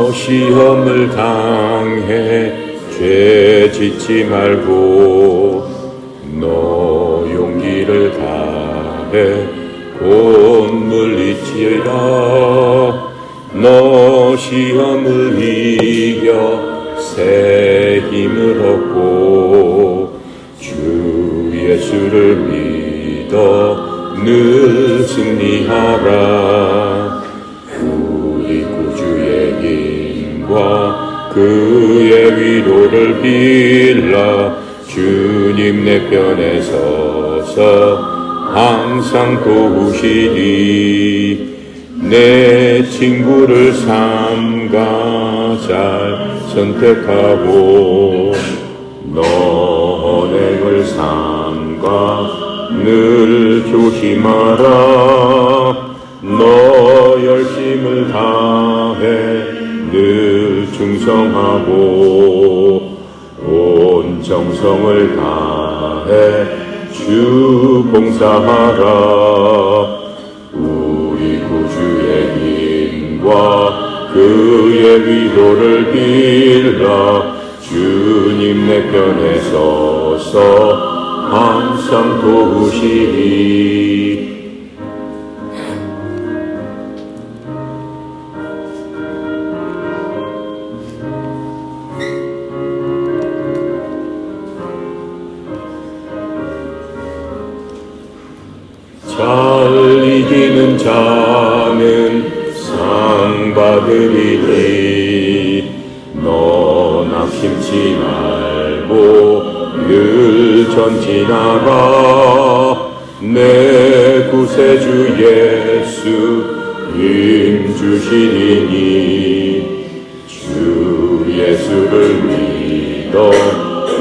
너 시험을 당해 죄 짓지 말고 너 용기를 다해 곧 물리치리라. 너 시험을 이겨 새 힘을 얻고 주 예수를 믿어 늘 승리하라. 우리 구주의 힘과 그의 위로를 빌라. 주님 내 편에 서서 항상 도우시리. 내 친구를 삼가 잘 선택하고 너 언행을 삼가 늘 조심하라. 너 열심을 다해 늘 충성하고 온 정성을 다해 주 봉사하라. 우리 구주의 힘과 그의 위로를 빌라. 주님 내 편에 서서 항상 도우시리. 잘 이기는 자는 상 받으리니 너 낙심치 말고 늘 전진하라. 내 구세주 예수 힘 주시리니 주 예수를 믿어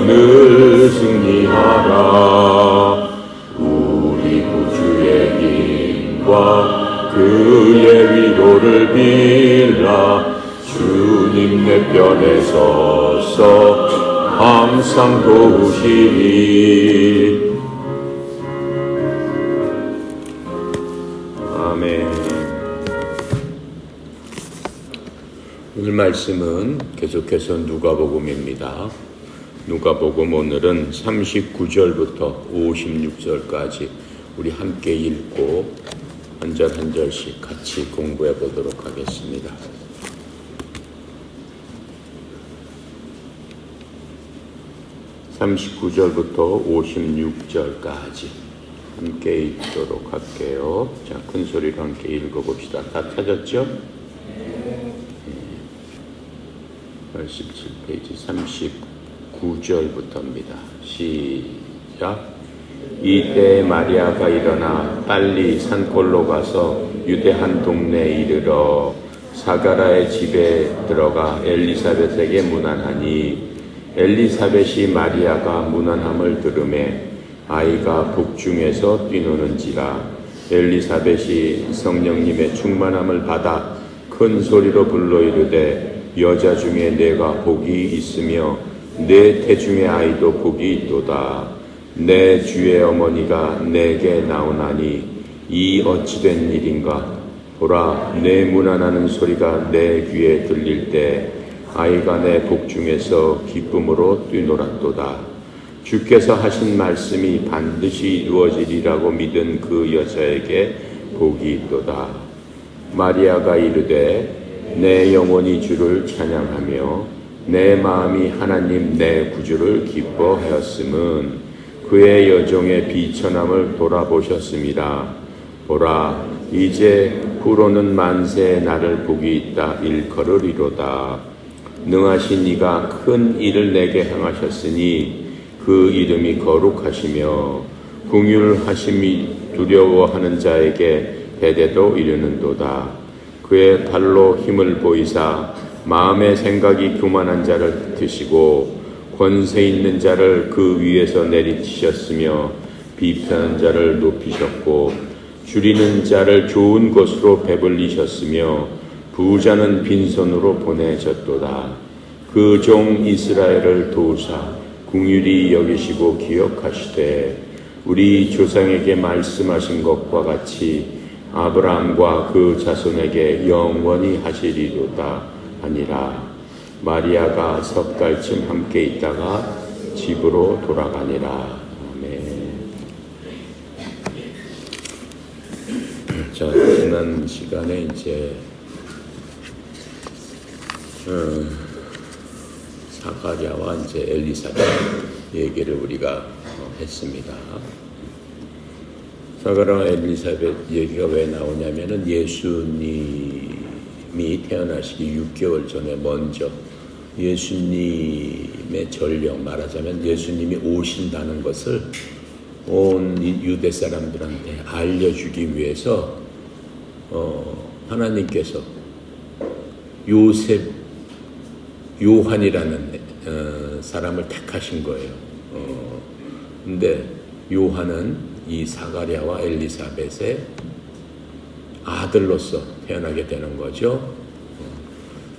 늘 승리하라. 그의 위로를 빌라. 주님 내 편에 서서 항상 도우시리. 아멘. 오늘 말씀은 계속해서 누가복음입니다. 누가복음 오늘은 39절부터 56절까지 우리 함께 읽고 한 절 한 절씩 같이 공부해 보도록 하겠습니다. (39절부터) (56절까지) 함께 읽도록 할게요. 자, 큰 소리로 함께 읽어봅시다. 다 찾았죠? 87페이지 39절부터입니다. 시작. 이때 마리아가 일어나 빨리 산골로 가서 유대 한 동네에 이르러 사가라의 집에 들어가 엘리사벳에게 문안하니 엘리사벳이 마리아가 문안함을 들으매 아이가 복중에서 뛰노는지라. 엘리사벳이 성령님의 충만함을 받아 큰 소리로 불러 이르되 여자 중에 내가 복이 있으며 내 태중의 아이도 복이 있도다. 내 주의 어머니가 내게 나오나니 이 어찌된 일인가. 보라, 내 문안하는 소리가 내 귀에 들릴 때 아이가 내 복중에서 기쁨으로 뛰놀았도다. 주께서 하신 말씀이 반드시 이루어지리라고 믿은 그 여자에게 복이 있도다. 마리아가 이르되 내 영혼이 주를 찬양하며 내 마음이 하나님 내 구주를 기뻐하였음은 그의 여종의 비천함을 돌아보셨습니다. 보라, 이제 후로는 만세의 나를 복이 있다 일컬으리로다. 능하신 이가 큰 일을 내게 행하셨으니 그 이름이 거룩하시며 긍휼하심이 두려워하는 자에게 대대도 이르는도다. 그의 발로 힘을 보이사 마음의 생각이 교만한 자를 흩으시고 권세 있는 자를 그 위에서 내리치셨으며 비편한 자를 높이셨고 줄이는 자를 좋은 것으로 배불리셨으며 부자는 빈손으로 보내셨도다. 그 종 이스라엘을 도우사 긍휼히 여기시고 기억하시되 우리 조상에게 말씀하신 것과 같이 아브라함과 그 자손에게 영원히 하시리로다. 하니라. 마리아가 석 달쯤 함께 있다가 집으로 돌아가니라. 아멘. 자, 지난 시간에 이제 사가랴와 이제 엘리사벳 얘기를 우리가 했습니다. 사가랴와 엘리사벳 얘기가 왜 나오냐면은 예수님이 태어나시기 6개월 전에 먼저 예수님의 전령, 말하자면 예수님이 오신다는 것을 온 유대 사람들한테 알려주기 위해서 하나님께서 요한이라는 사람을 택하신 거예요. 근데 요한은 이 사가랴와 엘리사벳의 아들로서 태어나게 되는 거죠.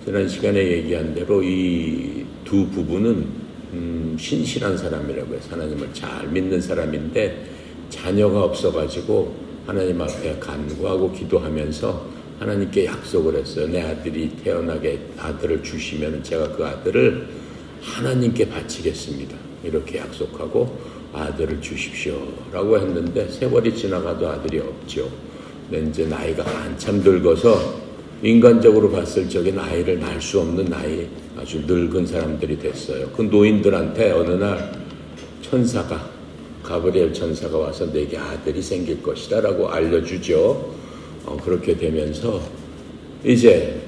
지난 시간에 얘기한 대로 이 두 부부는 신실한 사람이라고 해서 하나님을 잘 믿는 사람인데 자녀가 없어가지고 하나님 앞에 간구하고 기도하면서 하나님께 약속을 했어요. 내 아들이 태어나게 아들을 주시면 제가 그 아들을 하나님께 바치겠습니다. 이렇게 약속하고 아들을 주십시오 라고 했는데 세월이 지나가도 아들이 없죠. 근데 이제 나이가 한참 늙어서 인간적으로 봤을 적엔 아이를 낳을 수 없는 나이, 아주 늙은 사람들이 됐어요. 그 노인들한테 어느 날 천사가, 가브리엘 천사가 와서 내게 아들이 생길 것이다 라고 알려주죠. 그렇게 되면서 이제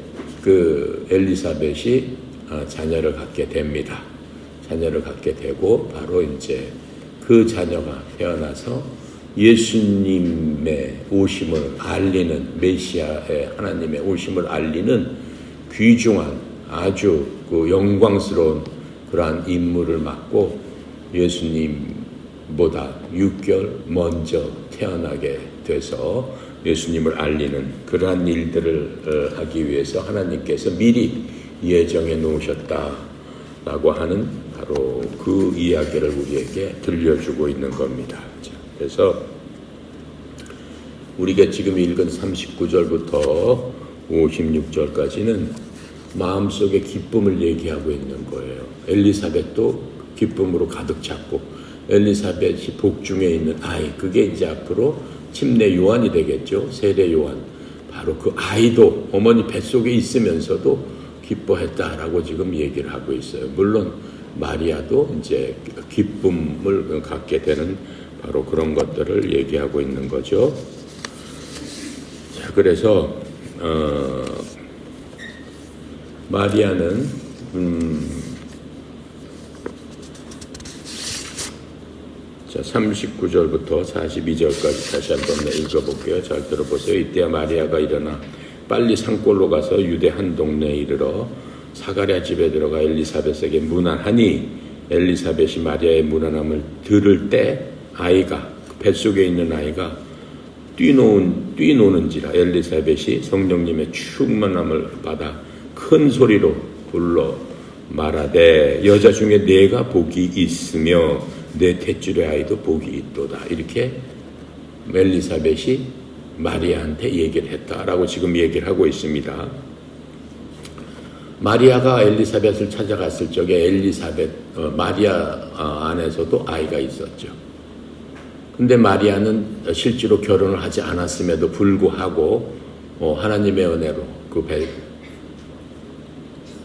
그 엘리사벳이 자녀를 갖게 됩니다. 자녀를 갖게 되고 바로 이제 그 자녀가 태어나서 예수님의 오심을 알리는, 메시아의 하나님의 오심을 알리는 귀중한 아주 그 영광스러운 그러한 임무를 맡고 예수님보다 6개월 먼저 태어나게 돼서 예수님을 알리는 그러한 일들을 하기 위해서 하나님께서 미리 예정해 놓으셨다라고 하는 바로 그 이야기를 우리에게 들려주고 있는 겁니다. 그래서 우리가 지금 읽은 39절부터 56절까지는 마음속에 기쁨을 얘기하고 있는 거예요. 엘리사벳도 기쁨으로 가득 찼고 엘리사벳이 복중에 있는 아이, 그게 이제 앞으로 침례 요한이 되겠죠. 세례 요한. 바로 그 아이도 어머니 뱃속에 있으면서도 기뻐했다라고 지금 얘기를 하고 있어요. 물론 마리아도 이제 기쁨을 갖게 되는 바로 그런 것들을 얘기하고 있는 거죠. 자, 그래서 마리아는 자, 39절부터 42절까지 다시 한번 읽어볼게요. 잘 들어보세요. 이때야 마리아가 일어나 빨리 산골로 가서 유대 한 동네에 이르러 사가랴 집에 들어가 엘리사벳에게 문안하니 엘리사벳이 마리아의 문안함을 들을 때 아이가, 뱃속에 있는 아이가 뛰노는지라. 엘리사벳이 성령님의 충만함을 받아 큰 소리로 불러 말하되 여자 중에 내가 복이 있으며 내 탯줄의 아이도 복이 있도다. 이렇게 엘리사벳이 마리아한테 얘기를 했다라고 지금 얘기를 하고 있습니다. 마리아가 엘리사벳을 찾아갔을 적에 마리아 안에서도 아이가 있었죠. 근데 마리아는 실제로 결혼을 하지 않았음에도 불구하고 하나님의 은혜로 그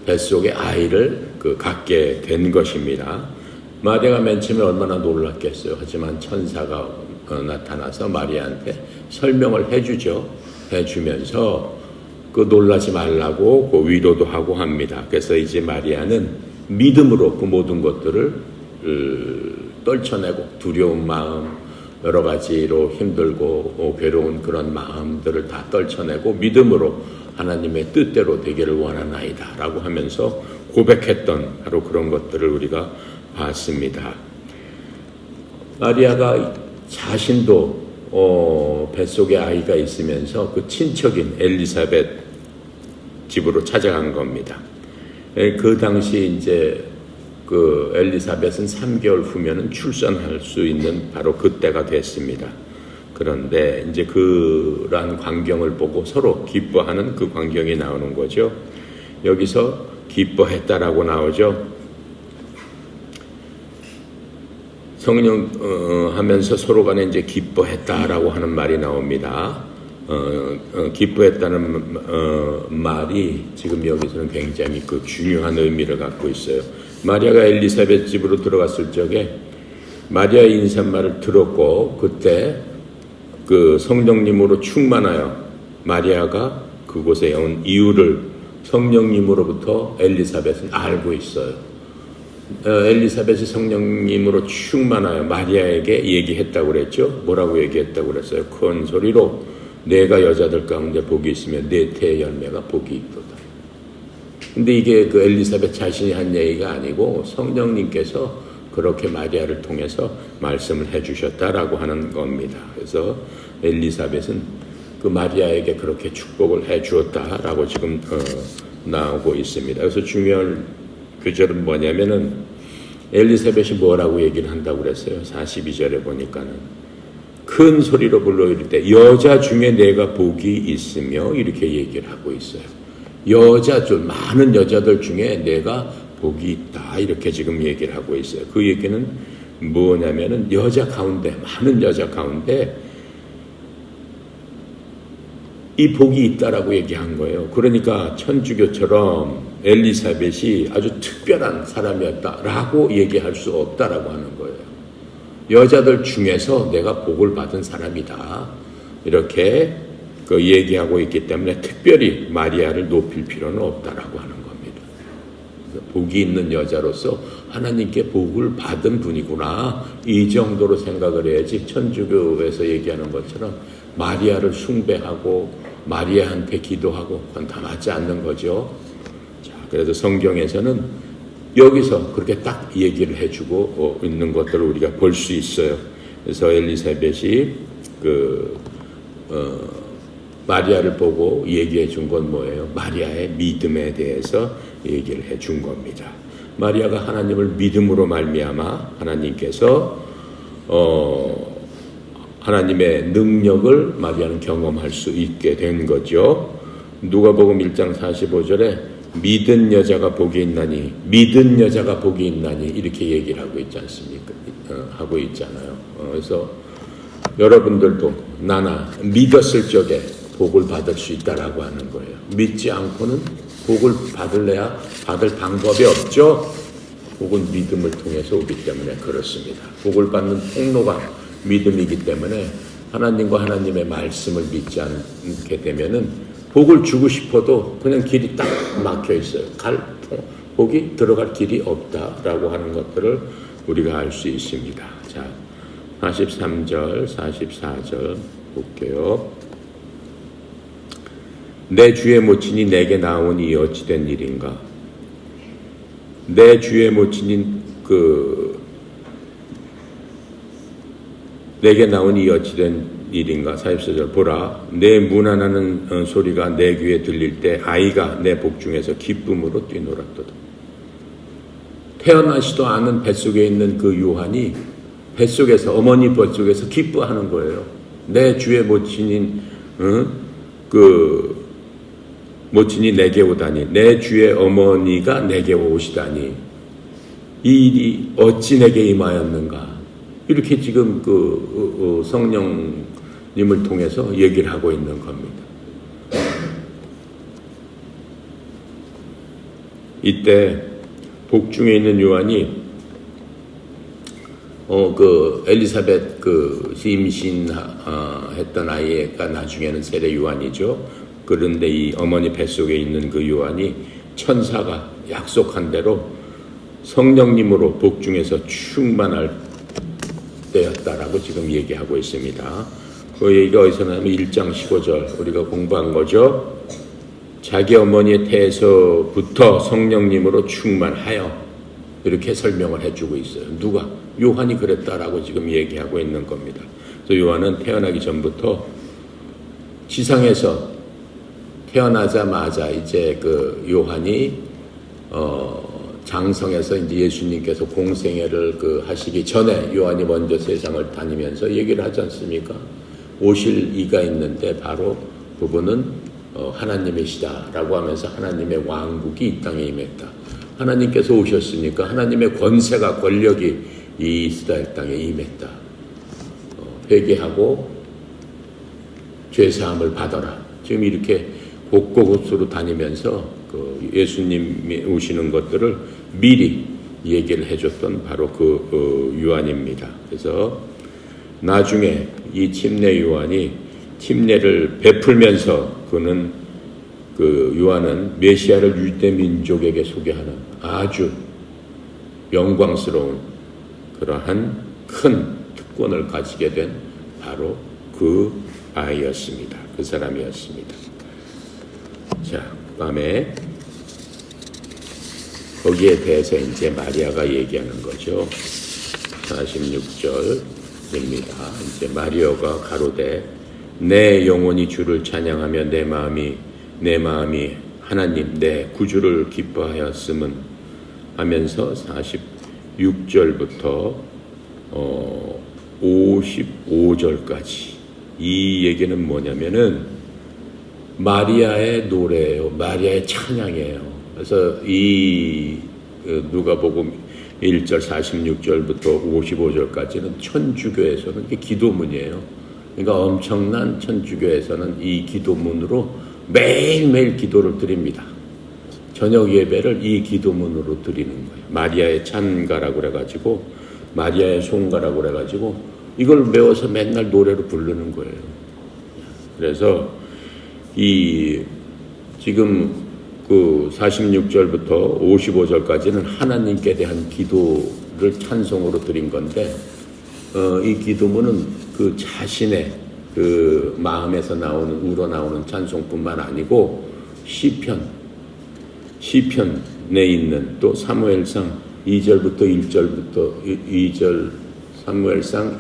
뱃속에 아이를 갖게 된 것입니다. 마리아가 맨 처음에 얼마나 놀랐겠어요. 하지만 천사가 나타나서 마리아한테 설명을 해주면서 그 놀라지 말라고 그 위로도 하고 합니다. 그래서 이제 마리아는 믿음으로 그 모든 것들을 떨쳐내고 두려운 마음, 여러 가지로 힘들고 괴로운 그런 마음들을 다 떨쳐내고 믿음으로 하나님의 뜻대로 되기를 원하나이다 라고 하면서 고백했던 바로 그런 것들을 우리가 봤습니다. 마리아가 자신도 뱃속에 아이가 있으면서 그 친척인 엘리사벳 집으로 찾아간 겁니다. 그 당시 이제 그 엘리사벳은 3개월 후면은 출산할 수 있는 바로 그때가 됐습니다. 그런데 이제 그러한 광경을 보고 서로 기뻐하는 그 광경이 나오는 거죠. 여기서 기뻐했다라고 나오죠. 성령 하면서 서로 간에 이제 기뻐했다라고 하는 말이 나옵니다. 기뻐했다는 말이 지금 여기서는 굉장히 그 중요한 의미를 갖고 있어요. 마리아가 엘리사벳 집으로 들어갔을 적에 마리아의 인사말을 들었고 그때 그 성령님으로 충만하여 마리아가 그곳에 온 이유를 성령님으로부터 엘리사벳은 알고 있어요. 엘리사벳이 성령님으로 충만하여 마리아에게 얘기했다고 그랬죠. 뭐라고 얘기했다고 그랬어요? 큰 소리로 내가 여자들 가운데 복이 있으면 내 태의 열매가 복이 있도다. 근데 이게 그 엘리사벳 자신이 한 얘기가 아니고 성령님께서 그렇게 마리아를 통해서 말씀을 해주셨다라고 하는 겁니다. 그래서 엘리사벳은 그 마리아에게 그렇게 축복을 해주었다라고 지금 나오고 있습니다. 그래서 중요한 구절은 뭐냐면은 엘리사벳이 뭐라고 얘기를 한다고 그랬어요. 42절에 보니까는 큰 소리로 불러 이를 때 여자 중에 내가 복이 있으며 이렇게 얘기를 하고 있어요. 여자들 많은 여자들 중에 내가 복이 있다 이렇게 지금 얘기를 하고 있어요. 그 얘기는 뭐냐면은 여자 가운데 많은 여자 가운데 이 복이 있다라고 얘기한 거예요. 그러니까 천주교처럼 엘리사벳이 아주 특별한 사람이었다라고 얘기할 수 없다라고 하는 거예요. 여자들 중에서 내가 복을 받은 사람이다. 이렇게 그 얘기하고 있기 때문에 특별히 마리아를 높일 필요는 없다라고 하는 겁니다. 복이 있는 여자로서 하나님께 복을 받은 분이구나. 이 정도로 생각을 해야지 천주교에서 얘기하는 것처럼 마리아를 숭배하고 마리아한테 기도하고 그건 다 맞지 않는 거죠. 자, 그래서 성경에서는 여기서 그렇게 딱 얘기를 해주고 있는 것들을 우리가 볼 수 있어요. 그래서 엘리사벳이 마리아를 보고 얘기해 준 건 뭐예요? 마리아의 믿음에 대해서 얘기를 해 준 겁니다. 마리아가 하나님을 믿음으로 말미암아 하나님께서 하나님의 능력을 마리아는 경험할 수 있게 된 거죠. 누가복음 1장 45절에 믿은 여자가 복이 있나니 믿은 여자가 복이 있나니 이렇게 얘기를 하고 있지 않습니까? 하고 있잖아요. 그래서 여러분들도 나나 믿었을 적에 복을 받을 수 있다라고 하는 거예요. 믿지 않고는 복을 받을래야 받을 방법이 없죠. 복은 믿음을 통해서 오기 때문에 그렇습니다. 복을 받는 통로가 믿음이기 때문에 하나님과 하나님의 말씀을 믿지 않게 되면은 복을 주고 싶어도 그냥 길이 딱 막혀 있어요. 복이 들어갈 길이 없다라고 하는 것들을 우리가 알 수 있습니다. 자, 43절, 44절 볼게요. 내 주의 모친이 내게 나오니 어찌된 일인가? 내 주의 모친이 내게 나오니 어찌된 일인가? 44절 보라 내 문안하는 소리가 내 귀에 들릴 때 아이가 내 복중에서 기쁨으로 뛰놀았도다. 태어나지도 않은 뱃속에 있는 그 요한이 뱃속에서 어머니 뱃속에서 기뻐하는 거예요. 내 주의 모친인 모친이 내게 오다니 내 주의 어머니가 내게 오시다니 이 일이 어찌 내게 임하였는가? 이렇게 지금 성령님을 통해서 얘기를 하고 있는 겁니다. 이때 복중에 있는 요한이 엘리사벳 임신했던 아이가 나중에는 세례 요한이죠. 그런데 이 어머니 뱃속에 있는 그 요한이 천사가 약속한 대로 성령님으로 복중에서 충만할 때였다라고 지금 얘기하고 있습니다. 그 얘기가 어디서 나면 1장 15절 우리가 공부한 거죠. 자기 어머니의 태에서부터 성령님으로 충만하여 이렇게 설명을 해주고 있어요. 누가? 요한이 그랬다라고 지금 얘기하고 있는 겁니다. 그래서 요한은 태어나기 전부터 지상에서 태어나자마자 이제 요한이 장성에서 이제 예수님께서 공생애를 하시기 전에 요한이 먼저 세상을 다니면서 얘기를 하지 않습니까? 오실 이가 있는데 바로 그분은 하나님이시다라고 하면서 하나님의 왕국이 이 땅에 임했다. 하나님께서 오셨으니까 하나님의 권세가 권력이 이 이스라엘 땅에 임했다. 회개하고 죄사함을 받아라. 지금 이렇게 곳곳으로 다니면서 그 예수님이 오시는 것들을 미리 얘기를 해줬던 바로 그 요한입니다. 그래서 나중에 이 침례 요한이 침례를 베풀면서 그는 그 요한은 메시아를 유대 민족에게 소개하는 아주 영광스러운 그러한 큰 특권을 가지게 된 바로 그 아이였습니다. 그 사람이었습니다. 자, 그다음에 거기에 대해서 이제 마리아가 얘기하는 거죠. 46절입니다. 이제 마리아가 가로되 내 영혼이 주를 찬양하며 내 마음이 하나님 내 구주를 기뻐하였음은 하면서 46절부터 55절까지 이 얘기는 뭐냐면은 마리아의 노래예요. 마리아의 찬양이에요. 그래서 이 누가복음 1절 46절부터 55절까지는 천주교에서는 이게 기도문이에요. 그러니까 엄청난 천주교에서는 이 기도문으로 매일매일 기도를 드립니다. 저녁 예배를 이 기도문으로 드리는 거예요. 마리아의 찬가라고 그래가지고 마리아의 송가라고 그래가지고 이걸 외워서 맨날 노래로 부르는 거예요. 그래서 이 지금 그 46절부터 55절까지는 하나님께 대한 기도를 찬송으로 드린 건데 이 기도문은 그 자신의 그 마음에서 나오는 우러나오는 찬송뿐만 아니고 시편에 있는 또 사무엘상 2절 사무엘상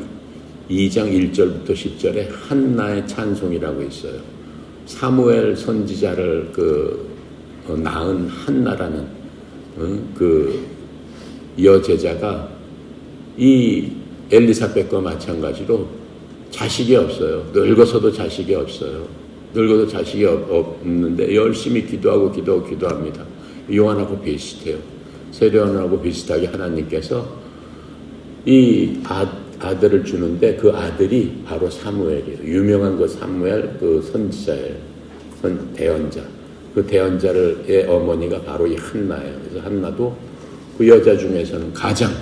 2장 1절부터 10절에 한나의 찬송이라고 있어요. 사무엘 선지자를 낳은 한나라는 그 여제자가 이 엘리사벳과 마찬가지로 자식이 없어요. 늙어서도 자식이 없어요. 늙어도 자식이 없는데 열심히 기도합니다. 요한하고 비슷해요. 세례요한하고 비슷하게 하나님께서 이 아들을 주는데 그 아들이 바로 사무엘이에요. 유명한 그 사무엘 그 선지자예요. 대언자. 그 대언자의 어머니가 바로 이 한나예요. 그래서 한나도 그 여자 중에서는 가장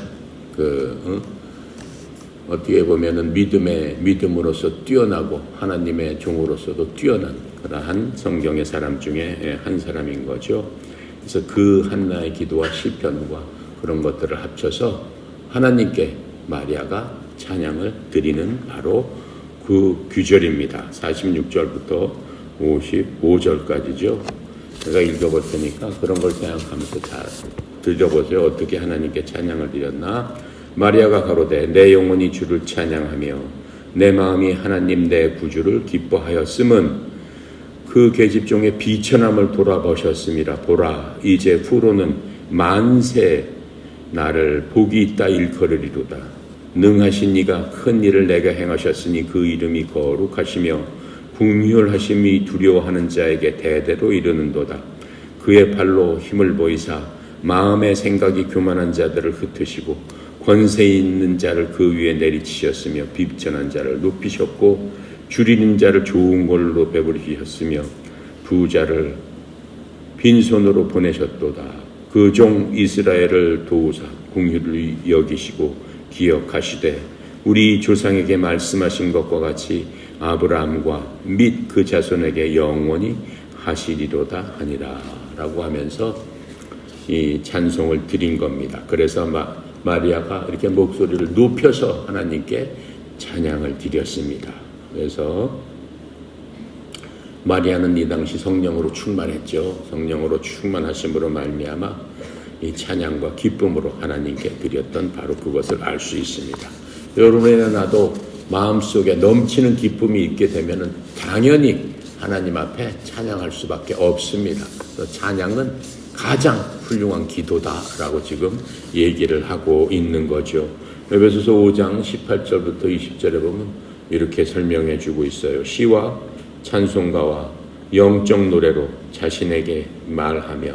어떻게 보면은 믿음으로서 뛰어나고 하나님의 종으로서도 뛰어난 그러한 성경의 사람 중에 한 사람인 거죠. 그래서 그 한나의 기도와 시편과 그런 것들을 합쳐서 하나님께 마리아가 찬양을 드리는 바로 그 규절입니다. 46절부터 55절까지죠. 제가 읽어볼 테니까 그런 걸 생각하면서 잘 들려보세요. 어떻게 하나님께 찬양을 드렸나. 마리아가 가로되 내 영혼이 주를 찬양하며 내 마음이 하나님 내 구주를 기뻐하였음은 그 계집종의 비천함을 돌아보셨음이라. 보라 이제 후로는 만세 나를 복이 있다 일컬으리로다. 능하신 이가 큰 일을 내게 행하셨으니 그 이름이 거룩하시며 궁휼하심이 두려워하는 자에게 대대로 이르는도다. 그의 발로 힘을 보이사 마음의 생각이 교만한 자들을 흩으시고 권세 있는 자를 그 위에 내리치셨으며 비천한 자를 높이셨고 줄이는 자를 좋은 걸로 배부르셨으며 부자를 빈손으로 보내셨도다. 그 종 이스라엘을 도우사 긍휼히 여기시고 기억하시되 우리 조상에게 말씀하신 것과 같이 아브라함과 및 그 자손에게 영원히 하시리로다 하니라 라고 하면서 이 찬송을 드린 겁니다. 그래서 마리아가 이렇게 목소리를 높여서 하나님께 찬양을 드렸습니다. 그래서 마리아는 이 당시 성령으로 충만했죠. 성령으로 충만하심으로 말미암아 이 찬양과 기쁨으로 하나님께 드렸던 바로 그것을 알 수 있습니다. 여러분이나 나도 마음속에 넘치는 기쁨이 있게 되면은 당연히 하나님 앞에 찬양할 수밖에 없습니다. 그래서 찬양은 가장 훌륭한 기도다라고 지금 얘기를 하고 있는 거죠. 에베소서 5장 18절부터 20절에 보면 이렇게 설명해 주고 있어요. 시와 찬송가와 영적 노래로 자신에게 말하며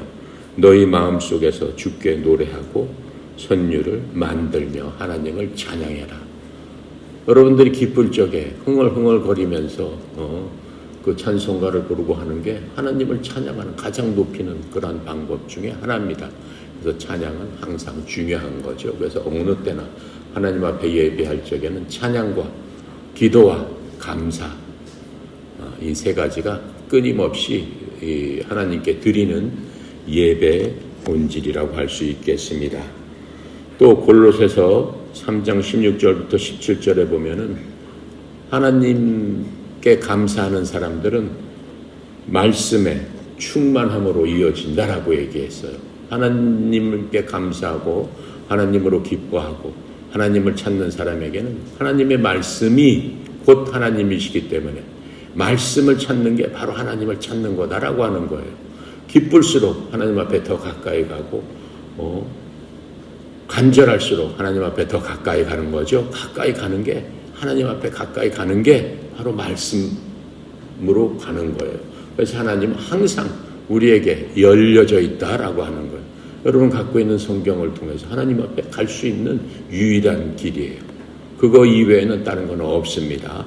너희 마음속에서 주께 노래하고 선율을 만들며 하나님을 찬양해라. 여러분들이 기쁠 적에 흥얼흥얼거리면서 그 찬송가를 부르고 하는 게 하나님을 찬양하는 가장 높이는 그러한 방법 중에 하나입니다. 그래서 찬양은 항상 중요한 거죠. 그래서 어느 때나 하나님 앞에 예배할 적에는 찬양과 기도와 감사, 이 세 가지가 끊임없이 하나님께 드리는 예배의 본질이라고 할 수 있겠습니다. 또 골로새서 3장 16절부터 17절에 보면은 하나님께 감사하는 사람들은 말씀에 충만함으로 이어진다라고 얘기했어요. 하나님께 감사하고 하나님으로 기뻐하고 하나님을 찾는 사람에게는 하나님의 말씀이 곧 하나님이시기 때문에 말씀을 찾는 게 바로 하나님을 찾는 거다라고 하는 거예요. 기쁠수록 하나님 앞에 더 가까이 가고 간절할수록 하나님 앞에 더 가까이 가는 거죠. 가까이 가는 게 하나님 앞에 가까이 가는 게 바로 말씀으로 가는 거예요. 그래서 하나님은 항상 우리에게 열려져 있다라고 하는 거예요. 여러분 갖고 있는 성경을 통해서 하나님 앞에 갈 수 있는 유일한 길이에요. 그거 이외에는 다른 건 없습니다.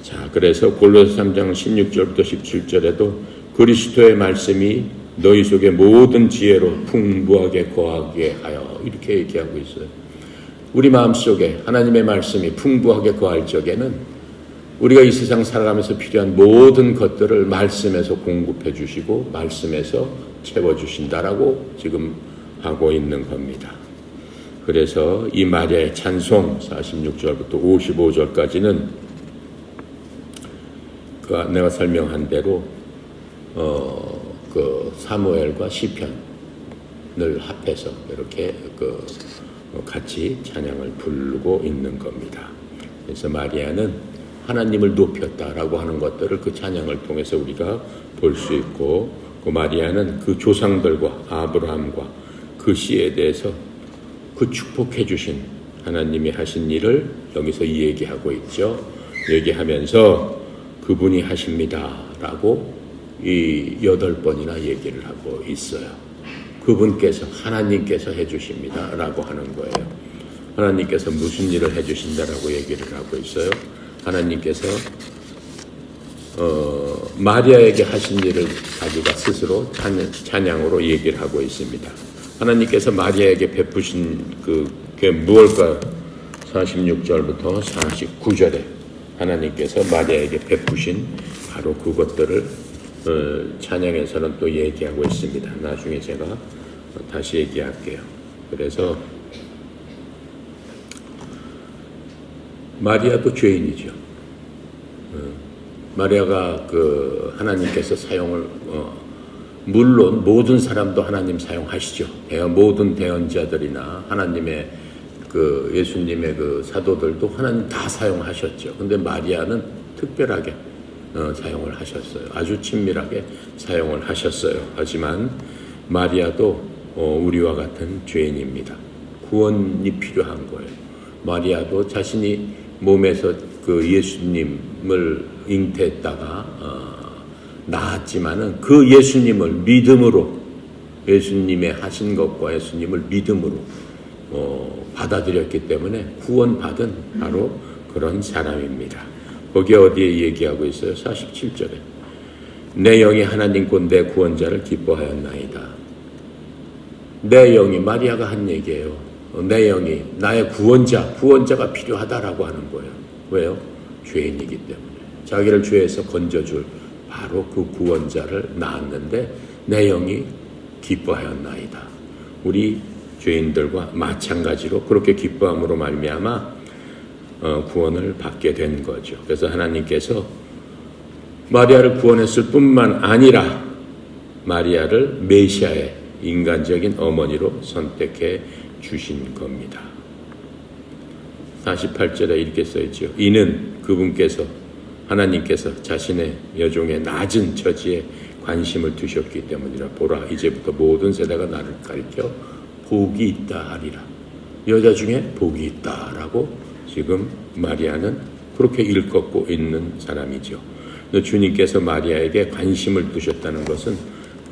자, 그래서 골로새 3장 16절부터 17절에도 그리스도의 말씀이 너희 속에 모든 지혜로 풍부하게 거하게 하여 이렇게 얘기하고 있어요. 우리 마음속에 하나님의 말씀이 풍부하게 거할 적에는 우리가 이 세상 살아가면서 필요한 모든 것들을 말씀에서 공급해 주시고 말씀에서 채워주신다라고 지금 하고 있는 겁니다. 그래서 이 마리아의 찬송 46절부터 55절까지는 내가 설명한 대로 그 사무엘과 시편을 합해서 이렇게 같이 찬양을 부르고 있는 겁니다. 그래서 마리아는 하나님을 높였다라고 하는 것들을 그 찬양을 통해서 우리가 볼 수 있고, 그 마리아는 그 조상들과 아브라함과 그 씨에 대해서 그 축복해 주신 하나님이 하신 일을 여기서 얘기하고 있죠. 얘기하면서 그분이 하십니다라고 이 8번이나 얘기를 하고 있어요. 그분께서 하나님께서 해주십니다라고 하는 거예요. 하나님께서 무슨 일을 해주신다라고 얘기를 하고 있어요. 하나님께서 마리아에게 하신 일을 자기가 스스로 찬양으로 얘기를 하고 있습니다. 하나님께서 마리아에게 베푸신 그게 무엇일까요? 46절부터 49절에 하나님께서 마리아에게 베푸신 바로 그것들을 찬양에서는 또 얘기하고 있습니다. 나중에 제가 다시 얘기할게요. 그래서 마리아도 죄인이죠. 마리아가 하나님께서 사용을 물론 모든 사람도 하나님 사용하시죠. 모든 대언자들이나 하나님의 예수님의 사도들도 하나님 다 사용하셨죠. 근데 마리아는 특별하게 사용을 하셨어요. 아주 친밀하게 사용을 하셨어요. 하지만 마리아도 우리와 같은 죄인입니다. 구원이 필요한 거예요. 마리아도 자신이 몸에서 예수님을 잉태했다가 낳았지만은 그 예수님을 믿음으로, 예수님의 하신 것과 예수님을 믿음으로 받아들였기 때문에 구원받은 바로 그런 사람입니다. 거기에 어디에 얘기하고 있어요? 47절에 내 영이 하나님 곧 내 구원자를 기뻐하였나이다. 내 영이, 마리아가 한 얘기예요. 내 영이 나의 구원자가 필요하다라고 하는 거예요. 왜요? 죄인이기 때문에. 자기를 죄에서 건져줄 바로 그 구원자를 낳았는데 내 영이 기뻐하였나이다. 우리 죄인들과 마찬가지로 그렇게 기뻐함으로 말미암아 구원을 받게 된 거죠. 그래서 하나님께서 마리아를 구원했을 뿐만 아니라 마리아를 메시아의 인간적인 어머니로 선택해 주신 겁니다. 48절에 이렇게 써있죠. 이는 그분께서, 하나님께서 자신의 여종의 낮은 처지에 관심을 두셨기 때문이라. 보라, 이제부터 모든 세대가 나를 가리켜 복이 있다 하리라. 여자 중에 복이 있다라고 지금 마리아는 그렇게 일컫고 있는 사람이죠. 주님께서 마리아에게 관심을 두셨다는 것은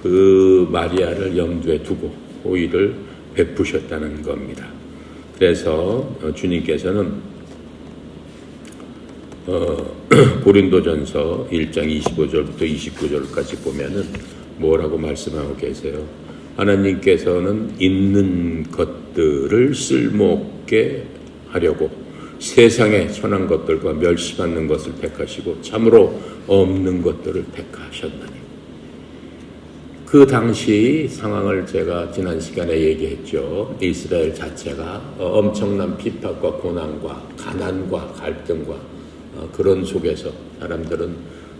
그 마리아를 염두에 두고 호의를 베푸셨다는 겁니다. 그래서 주님께서는 고린도전서 1장 25절부터 29절까지 보면은 뭐라고 말씀하고 계세요? 하나님께서는 있는 것들을 쓸모없게 하려고 세상에 천한 것들과 멸시받는 것을 택하시고 참으로 없는 것들을 택하셨나니. 그 당시 상황을 제가 지난 시간에 얘기했죠. 이스라엘 자체가 엄청난 핍박과 고난과 가난과 갈등과 그런 속에서 사람들은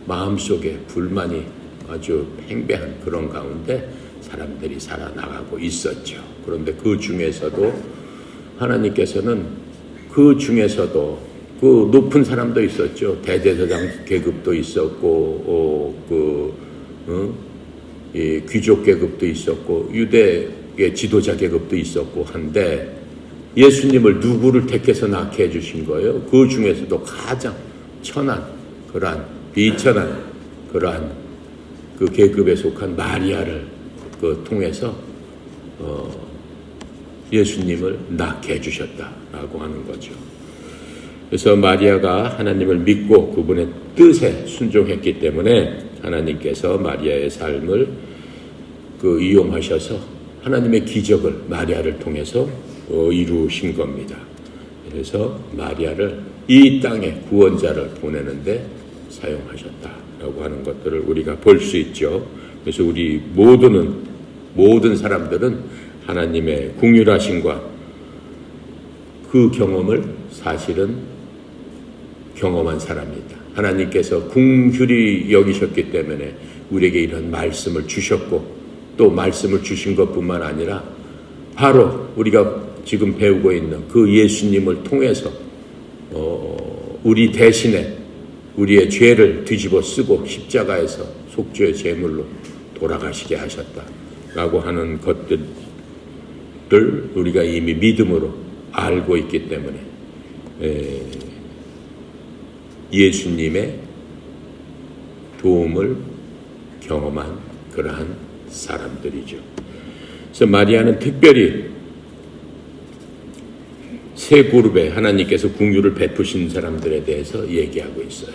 마음속에 불만이 아주 팽배한 그런 가운데 사람들이 살아나가고 있었죠. 그런데 그 중에서도 하나님께서는 그 중에서도 그 높은 사람도 있었죠. 대제사장 계급도 있었고, 이 귀족 계급도 있었고, 유대의 지도자 계급도 있었고 한데 예수님을 누구를 택해서 낳게 해주신 거예요? 그 중에서도 가장 천한, 그러한 비천한 그러한 그 계급에 속한 마리아를 통해서 예수님을 낳게 해주셨다라고 하는 거죠. 그래서 마리아가 하나님을 믿고 그분의 뜻에 순종했기 때문에 하나님께서 마리아의 삶을 이용하셔서 하나님의 기적을 마리아를 통해서 이루신 겁니다. 그래서 마리아를 이 땅에 구원자를 보내는데 사용하셨다라고 하는 것들을 우리가 볼 수 있죠. 그래서 우리 모든 사람들은 하나님의 긍휼하심과 그 경험을 사실은 경험한 사람입니다. 하나님께서 긍휼히 여기셨기 때문에 우리에게 이런 말씀을 주셨고 또 말씀을 주신 것뿐만 아니라 바로 우리가 지금 배우고 있는 그 예수님을 통해서 우리 대신에 우리의 죄를 뒤집어 쓰고 십자가에서 속죄의 제물로 돌아가시게 하셨다라고 하는 것들을 우리가 이미 믿음으로 알고 있기 때문에 예수님의 도움을 경험한 그러한 사람들이죠. 그래서 마리아는 특별히 세 그룹에 하나님께서 긍휼을 베푸신 사람들에 대해서 얘기하고 있어요.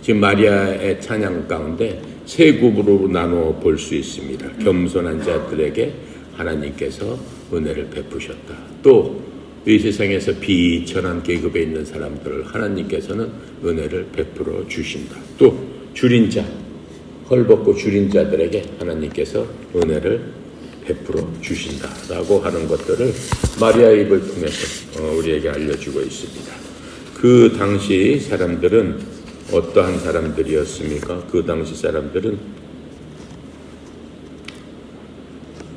지금 마리아의 찬양 가운데 세 그룹으로 나누어 볼 수 있습니다. 겸손한 자들에게 하나님께서 은혜를 베푸셨다. 또 이 세상에서 비천한 계급에 있는 사람들을 하나님께서는 은혜를 베풀어 주신다. 또 줄인 자, 헐벗고 줄인 자들에게 하나님께서 은혜를 베풀어 주신다라고 하는 것들을 마리아의 입을 통해서 우리에게 알려주고 있습니다. 그 당시 사람들은 어떠한 사람들이었습니까? 그 당시 사람들은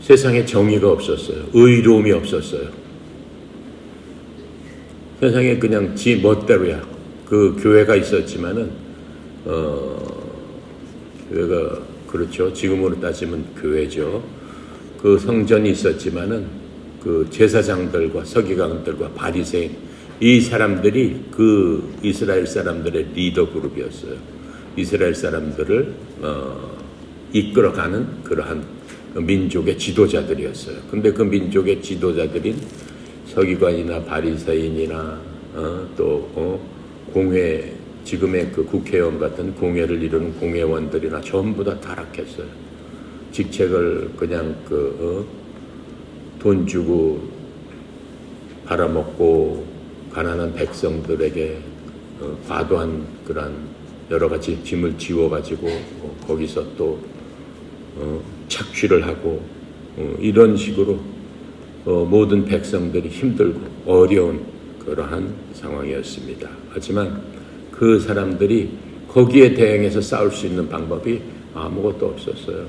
세상에 정의가 없었어요. 의로움이 없었어요. 세상에 그냥 지 멋대로야. 그 교회가 있었지만은 교회가 그렇죠. 지금으로 따지면 교회죠. 그 성전이 있었지만은 그 제사장들과 서기관들과 바리새인 이 사람들이 그 이스라엘 사람들의 리더 그룹이었어요. 이스라엘 사람들을 이끌어가는 그러한 민족의 지도자들이었어요. 근데 그 민족의 지도자들인 서기관이나 바리새인이나 공회 지금의 그 국회의원 같은 공회를 이루는 공회원들이나 전부 다 타락했어요. 직책을 그냥 돈 주고 팔아먹고 가난한 백성들에게 과도한 그런 여러 가지 짐을 지워가지고 거기서 또 착취를 하고 이런 식으로 모든 백성들이 힘들고 어려운 그러한 상황이었습니다. 하지만 그 사람들이 거기에 대응해서 싸울 수 있는 방법이 아무것도 없었어요.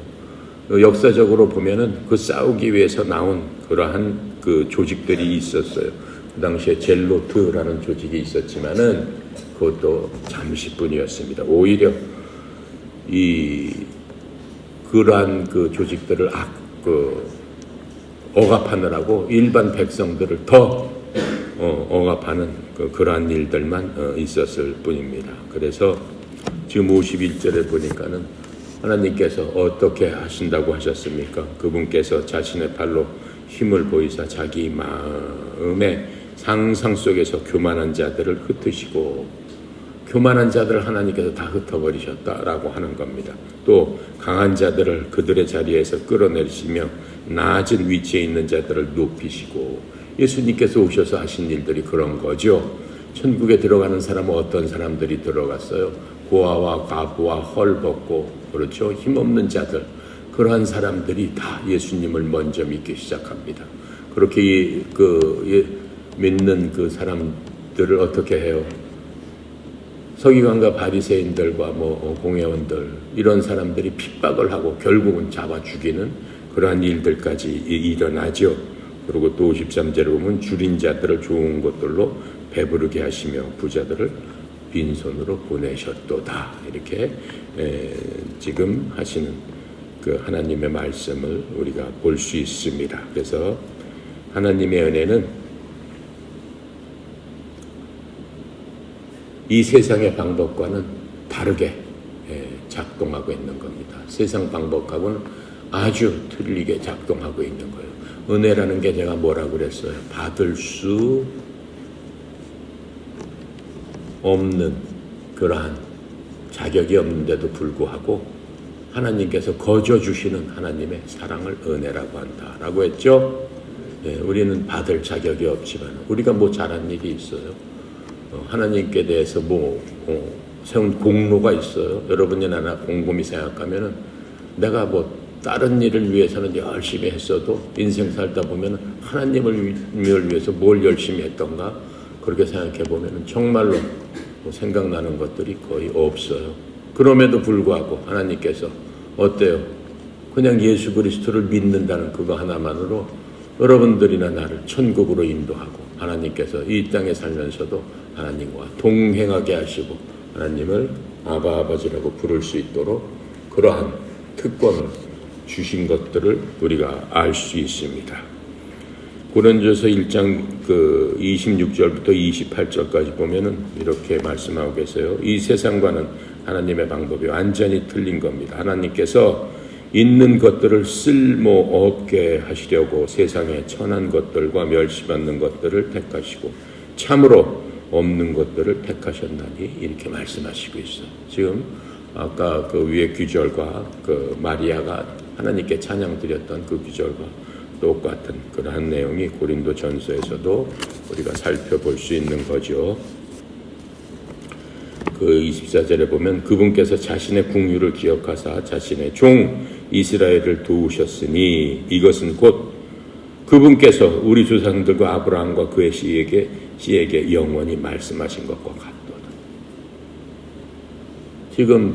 역사적으로 보면은 그 싸우기 위해서 나온 그러한 그 조직들이 있었어요. 그 당시에 젤로트라는 조직이 있었지만은 그것도 잠시뿐이었습니다. 오히려 그러한 그 조직들을 억압하느라고 일반 백성들을 더 억압하는 그러한 일들만 있었을 뿐입니다. 그래서 지금 51절에 보니까는 하나님께서 어떻게 하신다고 하셨습니까? 그분께서 자신의 팔로 힘을 보이사 자기 마음의 상상 속에서 교만한 자들을 흩으시고, 교만한 자들을 하나님께서 다 흩어버리셨다라고 하는 겁니다. 또 강한 자들을 그들의 자리에서 끌어내리시며 낮은 위치에 있는 자들을 높이시고, 예수님께서 오셔서 하신 일들이 그런 거죠. 천국에 들어가는 사람은 어떤 사람들이 들어갔어요? 고아와 과부와 헐벗고, 그렇죠, 힘없는 자들, 그러한 사람들이 다 예수님을 먼저 믿기 시작합니다. 그렇게 믿는 그 사람들을 어떻게 해요? 서기관과 바리새인들과 공회원들, 이런 사람들이 핍박을 하고 결국은 잡아 죽이는 그러한 일들까지 일어나죠. 그리고 또 53절에 보면 줄인 자들을 좋은 것들로 배부르게 하시며 부자들을 빈손으로 보내셨도다. 이렇게 지금 하시는 그 하나님의 말씀을 우리가 볼 수 있습니다. 그래서 하나님의 은혜는 이 세상의 방법과는 다르게 작동하고 있는 겁니다. 세상 방법하고는 아주 틀리게 작동하고 있는 거예요. 은혜라는 게 제가 뭐라고 그랬어요? 받을 수 없는 그러한 자격이 없는데도 불구하고 하나님께서 거저 주시는 하나님의 사랑을 은혜라고 한다라고 했죠. 우리는 받을 자격이 없지만 우리가 잘한 일이 있어요. 하나님께 대해서 세운 공로가 있어요. 여러분이 나나 곰곰이 생각하면은 내가 다른 일을 위해서는 열심히 했어도 인생 살다 보면 하나님을 위해서 뭘 열심히 했던가, 그렇게 생각해 보면 정말로 생각나는 것들이 거의 없어요. 그럼에도 불구하고 하나님께서 어때요? 그냥 예수 그리스도를 믿는다는 그거 하나만으로 여러분들이나 나를 천국으로 인도하고, 하나님께서 이 땅에 살면서도 하나님과 동행하게 하시고 하나님을 아버지라고 부를 수 있도록 그러한 특권을 주신 것들을 우리가 알 수 있습니다. 고린도서 1장 26절부터 28절까지 보면은 이렇게 말씀하고 계세요. 이 세상과는 하나님의 방법이 완전히 틀린 겁니다. 하나님께서 있는 것들을 쓸모없게 하시려고 세상에 천한 것들과 멸시받는 것들을 택하시고 참으로 없는 것들을 택하셨나니, 이렇게 말씀하시고 있어요. 지금 아까 그 위의 귀절과 그 마리아가 하나님께 찬양 드렸던 그 귀절과 똑같은 그러한 내용이 고린도 전서에서도 우리가 살펴볼 수 있는 거죠. 그 24절에 보면 그분께서 자신의 국류를 기억하사 자신의 종 이스라엘을 도우셨으니 이것은 곧 그분께서 우리 조상들과 아브라함과 그의 씨에게 영원히 말씀하신 것과 같도다. 지금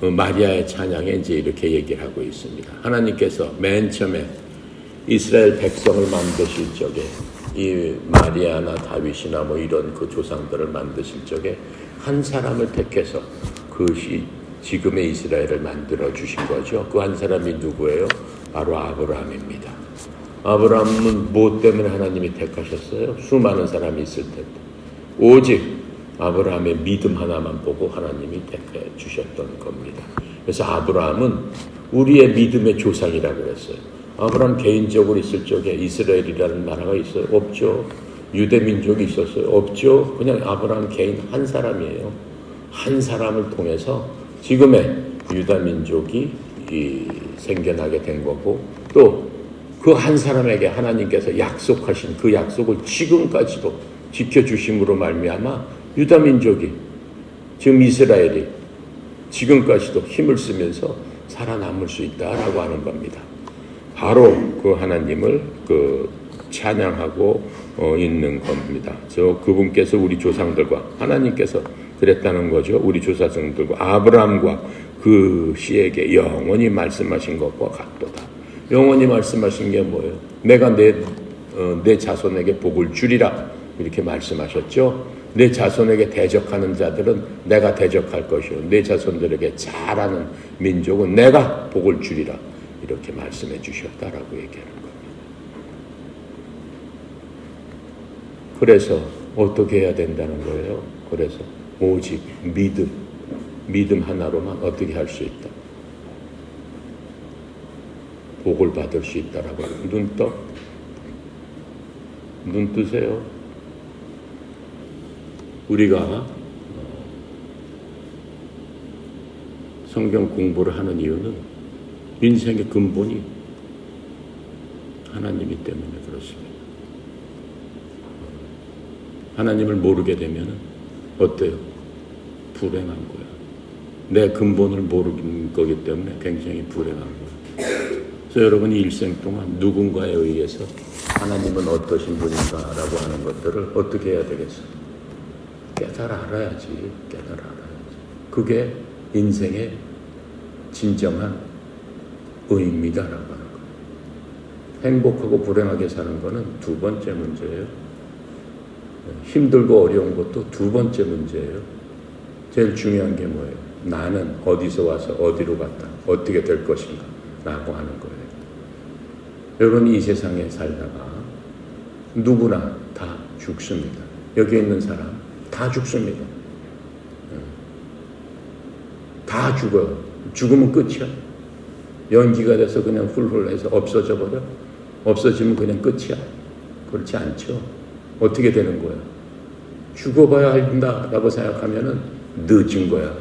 마리아의 찬양에 이제 이렇게 얘기를 하고 있습니다. 하나님께서 맨 처음에 이스라엘 백성을 만드실 적에 이 마리아나 다윗이나 이런 그 조상들을 만드실 적에 한 사람을 택해서 그것이 지금의 이스라엘을 만들어 주신 거죠. 그 한 사람이 누구예요? 바로 아브라함입니다. 아브라함은 무엇 때문에 하나님이 택하셨어요? 수많은 사람이 있을 텐데 오직 아브라함의 믿음 하나만 보고 하나님이 택해 주셨던 겁니다. 그래서 아브라함은 우리의 믿음의 조상이라고 그랬어요. 아브라함 개인적으로 있을 적에 이스라엘이라는 나라가 있어요? 없죠. 유대 민족이 있었어요? 없죠. 그냥 아브라함 개인 한 사람이에요. 한 사람을 통해서 지금의 유다 민족이 생겨나게 된 거고, 또 그 한 사람에게 하나님께서 약속하신 그 약속을 지금까지도 지켜주심으로 말미암아 유다 민족이, 지금 이스라엘이 지금까지도 힘을 쓰면서 살아남을 수 있다라고 하는 겁니다. 바로 그 하나님을 찬양하고 있는 겁니다. 그분께서 우리 조상들과 하나님께서 그랬다는 거죠. 우리 조상들과 아브라함과 그 씨에게 영원히 말씀하신 것과 같도다. 영원히 말씀하신 게 뭐예요? 내가 내 자손에게 복을 주리라, 이렇게 말씀하셨죠. 내 자손에게 대적하는 자들은 내가 대적할 것이요 내 자손들에게 잘하는 민족은 내가 복을 주리라, 이렇게 말씀해 주셨다라고 얘기하는 겁니다. 그래서 어떻게 해야 된다는 거예요? 그래서 오직 믿음, 믿음 하나로만 어떻게 할 수 있다. 복을 받을 수 있다라고 눈 뜨세요. 우리가 성경 공부를 하는 이유는 인생의 근본이 하나님이 때문에 그렇습니다. 하나님을 모르게 되면 어때요? 불행한 거야. 내 근본을 모르는 거기 때문에 굉장히 불행한 거야. 그래서 여러분이 일생 동안 누군가에 의해서 하나님은 어떠신 분인가라고 하는 것들을 어떻게 해야 되겠어? 깨달아 알아야지. 그게 인생의 진정한 의미다라고 하는 거예요. 행복하고 불행하게 사는 거는 두 번째 문제예요. 힘들고 어려운 것도 두 번째 문제예요. 제일 중요한 게 뭐예요? 나는 어디서 와서 어디로 갔다, 어떻게 될 것인가 라고 하는 거예요. 여러분이 이 세상에 살다가 누구나 다 죽습니다. 여기 있는 사람 다 죽습니다. 다 죽어요. 죽으면 끝이야. 연기가 돼서 그냥 훌훌 해서 없어져 버려. 없어지면 그냥 끝이야. 그렇지 않죠. 어떻게 되는 거야? 죽어봐야 한다라고 생각하면은 늦은 거야.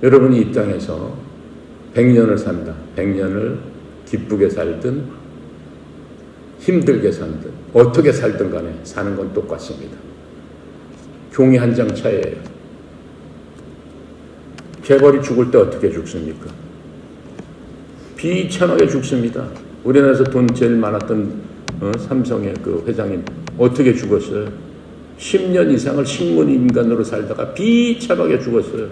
여러분이 이 땅에서 100년을 산다. 100년을 기쁘게 살든 힘들게 살든 어떻게 살든 간에 사는 건 똑같습니다. 종이 한 장 차이예요. 재벌이 죽을 때 어떻게 죽습니까? 비참하게 죽습니다. 우리나라에서 돈 제일 많았던 삼성의 그 회장님 어떻게 죽었어요? 10년 이상을 식물인간으로 살다가 비참하게 죽었어요.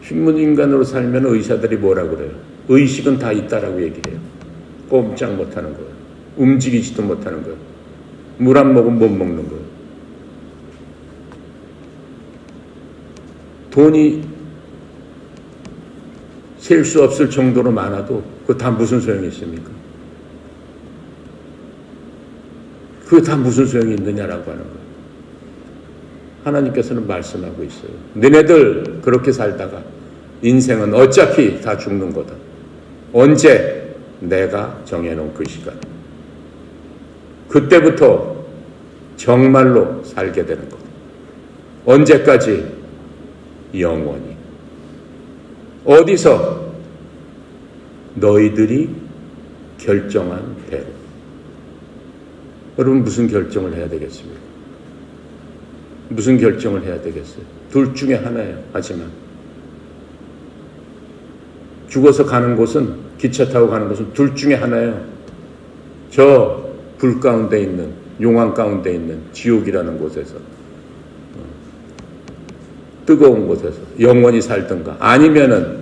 식물인간으로 살면 의사들이 뭐라 그래요? 의식은 다 있다라고 얘기해요. 꼼짝 못하는 거예요. 움직이지도 못하는 거예요. 물 안 먹으면 못 먹는 거예요. 돈이 셀 수 없을 정도로 많아도 그거 다 무슨 소용이 있습니까? 그거 다 무슨 소용이 있느냐라고 하는 거예요. 하나님께서는 말씀하고 있어요. 너네들 그렇게 살다가 인생은 어차피 다 죽는 거다. 언제? 내가 정해놓은 그 시간. 그때부터 정말로 살게 되는 거다. 언제까지? 영원히. 어디서? 너희들이 결정한 대로. 여러분 무슨 결정을 해야 되겠습니까? 무슨 결정을 해야 되겠어요? 둘 중에 하나예요. 하지만 죽어서 가는 곳은, 기차 타고 가는 곳은 둘 중에 하나예요. 저 불 가운데 있는, 용암 가운데 있는 지옥이라는 곳에서, 뜨거운 곳에서 영원히 살든가, 아니면은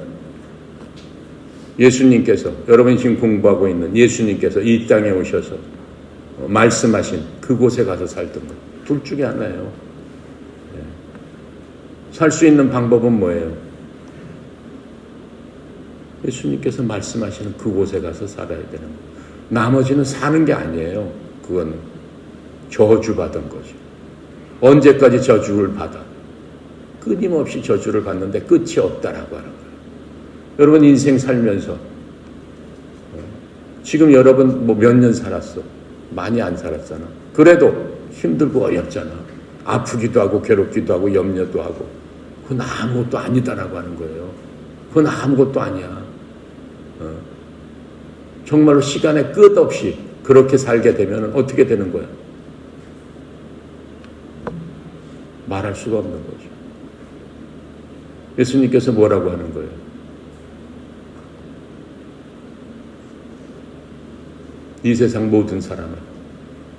예수님께서, 여러분이 지금 공부하고 있는 예수님께서 이 땅에 오셔서 말씀하신 그곳에 가서 살든가. 둘 중에 하나예요. 살 수 있는 방법은 뭐예요? 예수님께서 말씀하시는 그곳에 가서 살아야 되는 거예요. 나머지는 사는 게 아니에요. 그건 저주받은 거죠. 언제까지 저주를 받아? 끊임없이 저주를 받는데 끝이 없다라고 하는 거예요. 여러분 인생 살면서 지금 여러분 뭐 몇 년 살았어? 많이 안 살았잖아. 그래도 힘들고 어렵잖아. 아프기도 하고 괴롭기도 하고 염려도 하고. 그건 아무것도 아니다라고 하는 거예요. 그건 아무것도 아니야. 정말로 시간의 끝 없이 그렇게 살게 되면 어떻게 되는 거야? 말할 수가 없는 거죠. 예수님께서 뭐라고 하는 거예요? 이 세상 모든 사람을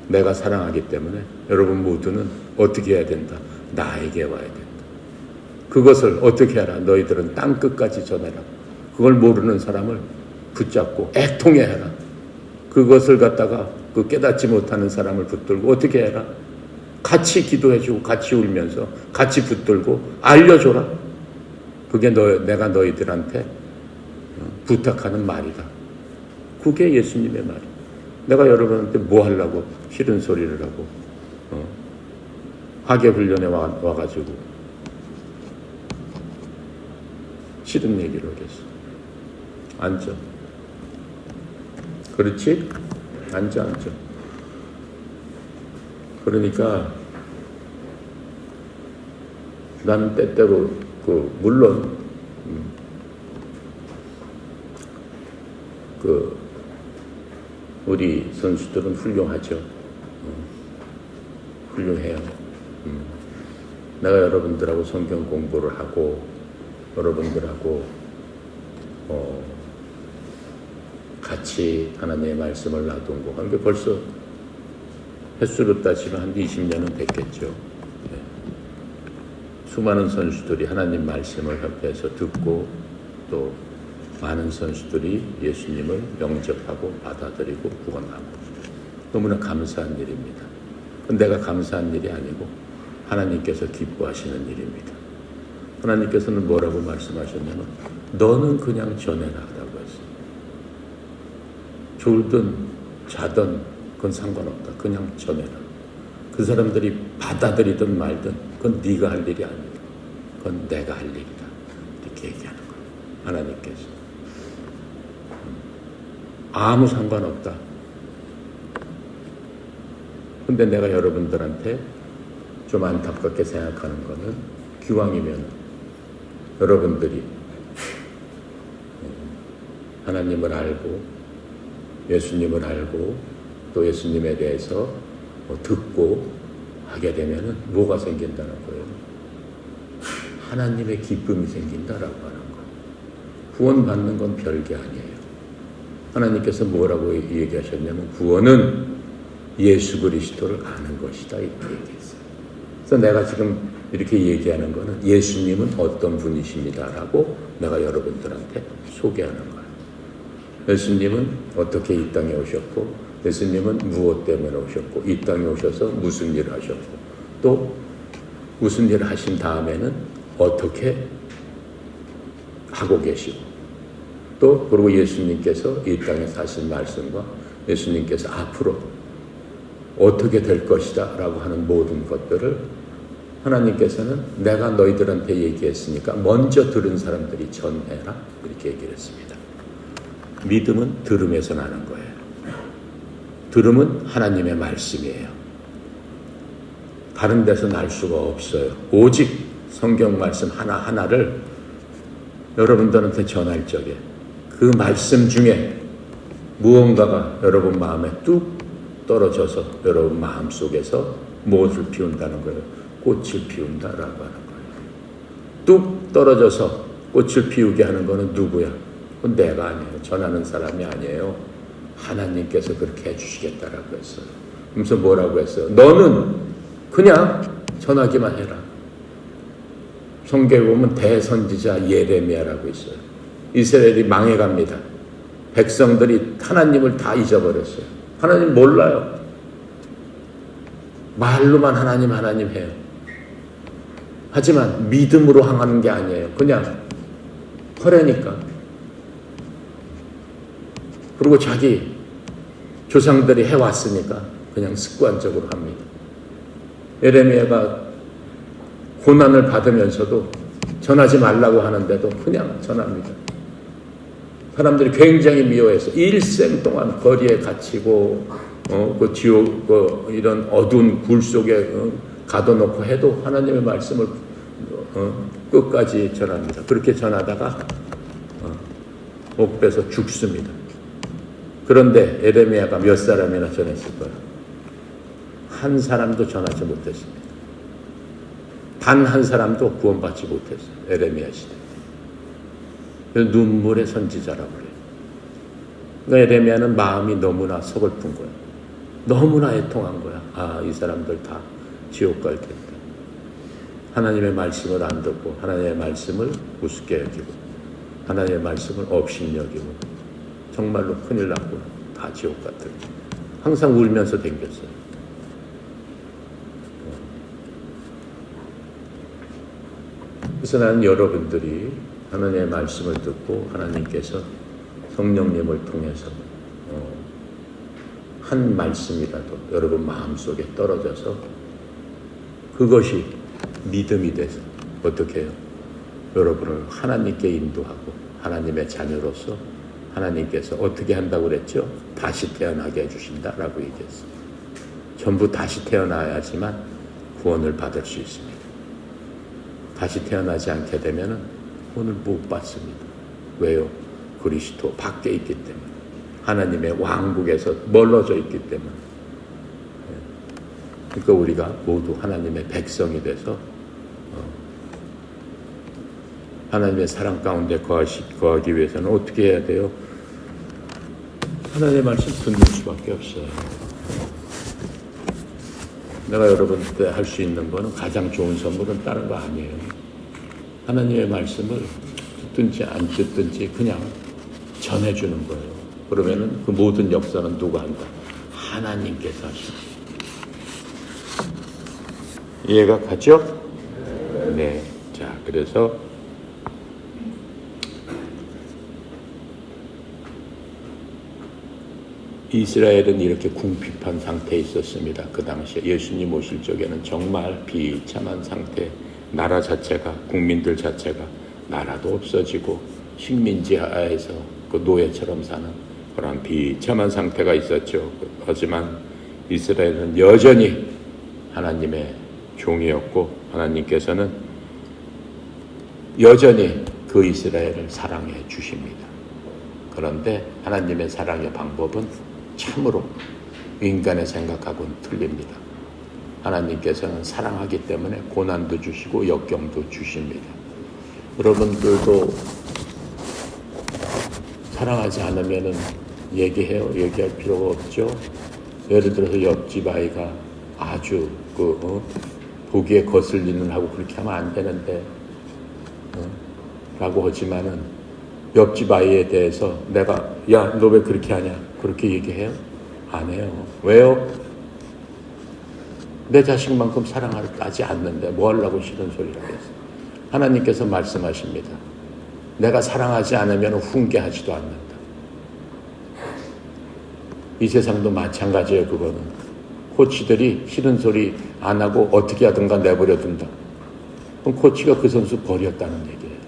내가 사랑하기 때문에 여러분 모두는 어떻게 해야 된다? 나에게 와야 된다. 그것을 어떻게 하라? 너희들은 땅 끝까지 전해라. 그걸 모르는 사람을 붙잡고 애통해 해라. 그것을 갖다가 그 깨닫지 못하는 사람을 붙들고 어떻게 해라? 같이 기도해주고 같이 울면서 같이 붙들고 알려줘라. 그게 내가 너희들한테 부탁하는 말이다. 그게 예수님의 말이에요. 내가 여러분한테 뭐 하려고 싫은 소리를 하고 하계훈련에 와가지고 싫은 얘기를 하겠어. 앉아. 그렇지? 앉아. 그러니까 나는 때때로 물론 우리 선수들은 훌륭하죠. 훌륭해요. 내가 여러분들하고 성경 공부를 하고 여러분들하고 같이 하나님의 말씀을 나누고 한 게 벌써 횟수로 따지면 한 20년은 됐겠죠. 네. 수많은 선수들이 하나님 말씀을 협회에서 듣고 또 많은 선수들이 예수님을 영접하고 받아들이고 구원하고 너무나 감사한 일입니다. 내가 감사한 일이 아니고 하나님께서 기뻐하시는 일입니다. 하나님께서는 뭐라고 말씀하셨냐면 너는 그냥 전해라 라고 했어요. 졸든 자든 그건 상관없다. 그냥 전해라. 그 사람들이 받아들이든 말든 그건 네가 할 일이 아니다. 그건 내가 할 일이다. 이렇게 얘기하는 거예요. 하나님께서. 아무 상관없다. 근데 내가 여러분들한테 좀 안타깝게 생각하는 거는 기왕이면 여러분들이 하나님을 알고 예수님을 알고 또 예수님에 대해서 듣고 하게 되면은 뭐가 생긴다는 거예요? 하나님의 기쁨이 생긴다라고 하는 거예요. 구원받는 건 별게 아니에요. 하나님께서 뭐라고 얘기하셨냐면 구원은 예수 그리스도를 아는 것이다 이렇게 얘기했어요. 그래서 내가 지금 이렇게 얘기하는 거는 예수님은 어떤 분이십니다라고 내가 여러분들한테 소개하는 거예요. 예수님은 어떻게 이 땅에 오셨고 예수님은 무엇 때문에 오셨고 이 땅에 오셔서 무슨 일을 하셨고 또 무슨 일을 하신 다음에는 어떻게 하고 계시고 또 그리고 예수님께서 이 땅에 사신 말씀과 예수님께서 앞으로 어떻게 될 것이다 라고 하는 모든 것들을 하나님께서는 내가 너희들한테 얘기했으니까 먼저 들은 사람들이 전해라 이렇게 얘기를 했습니다. 믿음은 들음에서 나는 거예요. 들음은 하나님의 말씀이에요. 다른 데서 날 수가 없어요. 오직 성경 말씀 하나하나를 여러분들한테 전할 적에 그 말씀 중에 무언가가 여러분 마음에 뚝 떨어져서 여러분 마음속에서 무엇을 피운다는 거예요? 꽃을 피운다라고 하는 거예요. 뚝 떨어져서 꽃을 피우게 하는 거는 누구야? 그건 내가 아니에요. 전하는 사람이 아니에요. 하나님께서 그렇게 해주시겠다라고 했어요. 그래서 뭐라고 했어요? 너는 그냥 전하기만 해라. 성경에 보면 대선지자 예레미야라고 있어요. 이스라엘이 망해갑니다. 백성들이 하나님을 다 잊어버렸어요. 하나님 몰라요. 말로만 하나님 해요. 하지만 믿음으로 향하는 게 아니에요. 그냥 허례니까. 그리고 자기 조상들이 해왔으니까 그냥 습관적으로 합니다. 예레미야가 고난을 받으면서도 전하지 말라고 하는데도 그냥 전합니다. 사람들이 굉장히 미워해서 일생 동안 거리에 갇히고 그 지옥 이런 어두운 굴 속에 가둬놓고 해도 하나님의 말씀을 끝까지 전합니다. 그렇게 전하다가 옥에서 죽습니다. 그런데 예레미야가 몇 사람이나 전했을 거예요? 한 사람도 전하지 못했습니다. 단 한 사람도 구원받지 못했어요. 예레미야 시대. 눈물의 선지자라고 그래요. 그러니까 예레미야는 마음이 너무나 서글픈 거예요. 너무나 애통한 거야. 아, 이 사람들 다 지옥 갈 텐데. 하나님의 말씀을 안 듣고 하나님의 말씀을 우습게 여기고 하나님의 말씀을 업신여기고 정말로 큰일 났고 다 지옥 같은. 항상 울면서 댕겼어요. 그래서 나는 여러분들이 하나님의 말씀을 듣고 하나님께서 성령님을 통해서 한 말씀이라도 여러분 마음속에 떨어져서 그것이 믿음이 돼서 어떻게 해요? 여러분을 하나님께 인도하고 하나님의 자녀로서 하나님께서 어떻게 한다고 그랬죠? 다시 태어나게 해주신다라고 얘기했어요. 전부 다시 태어나야지만 구원을 받을 수 있습니다. 다시 태어나지 않게 되면 구원을 못 받습니다. 왜요? 그리스도 밖에 있기 때문에, 하나님의 왕국에서 멀어져 있기 때문에. 그러니까 우리가 모두 하나님의 백성이 돼서 하나님의 사랑 가운데 거하기 위해서는 어떻게 해야 돼요? 하나님의 말씀 듣는 수밖에 없어요. 내가 여러분한테 할 수 있는 거는, 가장 좋은 선물은 다른 거 아니에요. 하나님의 말씀을 듣든지 안 듣든지 그냥 전해주는 거예요. 그러면은 그 모든 역사는 누가 한다? 하나님께서 하시죠. 이해가 가죠? 네. 자, 그래서 이스라엘은 이렇게 궁핍한 상태에 있었습니다. 그 당시에 예수님 오실 적에는 정말 비참한 상태, 나라 자체가, 국민들 자체가 나라도 없어지고 식민지 하에서 그 노예처럼 사는 그런 비참한 상태가 있었죠. 하지만 이스라엘은 여전히 하나님의 종이었고, 하나님께서는 여전히 그 이스라엘을 사랑해 주십니다. 그런데 하나님의 사랑의 방법은 참으로 인간의 생각하고는 틀립니다. 하나님께서는 사랑하기 때문에 고난도 주시고 역경도 주십니다. 여러분들도 사랑하지 않으면 얘기할 필요가 없죠. 예를 들어서 옆집 아이가 아주 보기에 거슬리는 하고 그렇게 하면 안 되는데 라고 하지만은 옆집 아이에 대해서 내가 야, 너 왜 그렇게 하냐? 그렇게 얘기해요? 안 해요. 왜요? 내 자식만큼 사랑하지 않는데 뭐 하려고 싫은 소리라고 했어요. 하나님께서 말씀하십니다. 내가 사랑하지 않으면 훈계하지도 않는다. 이 세상도 마찬가지예요. 그거는 코치들이 싫은 소리 안 하고 어떻게 하든가 내버려 둔다. 그럼 코치가 그 선수 버렸다는 얘기예요.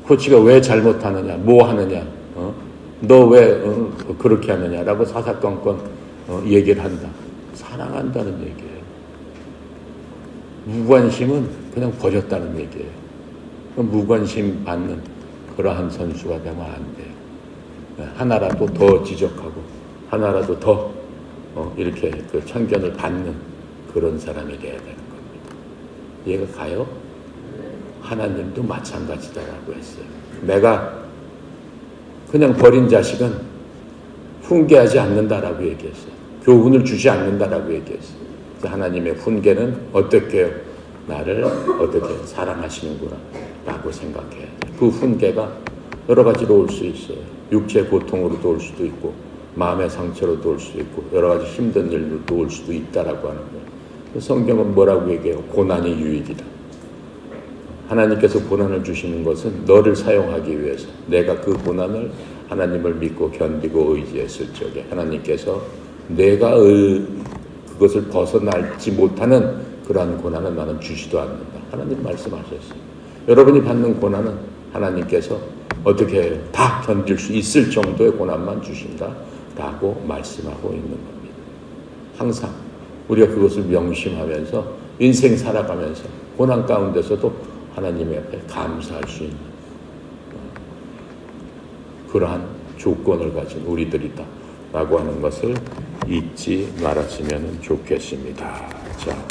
코치가 왜 잘못하느냐, 뭐 하느냐, 너 왜 그렇게 하느냐라고 사사건건 얘기를 한다. 사랑한다는 얘기예요. 무관심은 그냥 버렸다는 얘기예요. 무관심 받는 그러한 선수가 되면 안 돼요. 하나라도 더 지적하고 하나라도 더 이렇게 그 편견을 받는 그런 사람이 돼야 되는 겁니다. 이해가 가요? 하나님도 마찬가지다라고 했어요. 내가 그냥 버린 자식은 훈계하지 않는다라고 얘기했어요. 교훈을 주지 않는다라고 얘기했어요. 하나님의 훈계는 어떻게 나를 어떻게 사랑하시는구나 라고 생각해야 돼요. 그 훈계가 여러 가지로 올 수 있어요. 육체의 고통으로도 올 수도 있고 마음의 상처로도 올 수도 있고 여러 가지 힘든 일로도 올 수도 있다라고 하는 거예요. 성경은 뭐라고 얘기해요? 고난이 유익이다. 하나님께서 고난을 주시는 것은 너를 사용하기 위해서, 내가 그 고난을 하나님을 믿고 견디고 의지했을 적에 하나님께서 내가 그것을 벗어나지 못하는 그러한 고난은 나는 주지도 않는다. 하나님 말씀하셨어요. 여러분이 받는 고난은 하나님께서 어떻게 다 견딜 수 있을 정도의 고난만 주신다라고 말씀하고 있는 겁니다. 항상 우리가 그것을 명심하면서 인생 살아가면서 고난 가운데서도 하나님의 앞에 감사할 수 있는 그러한 조건을 가진 우리들이다 라고 하는 것을 잊지 말았으면 좋겠습니다. 자,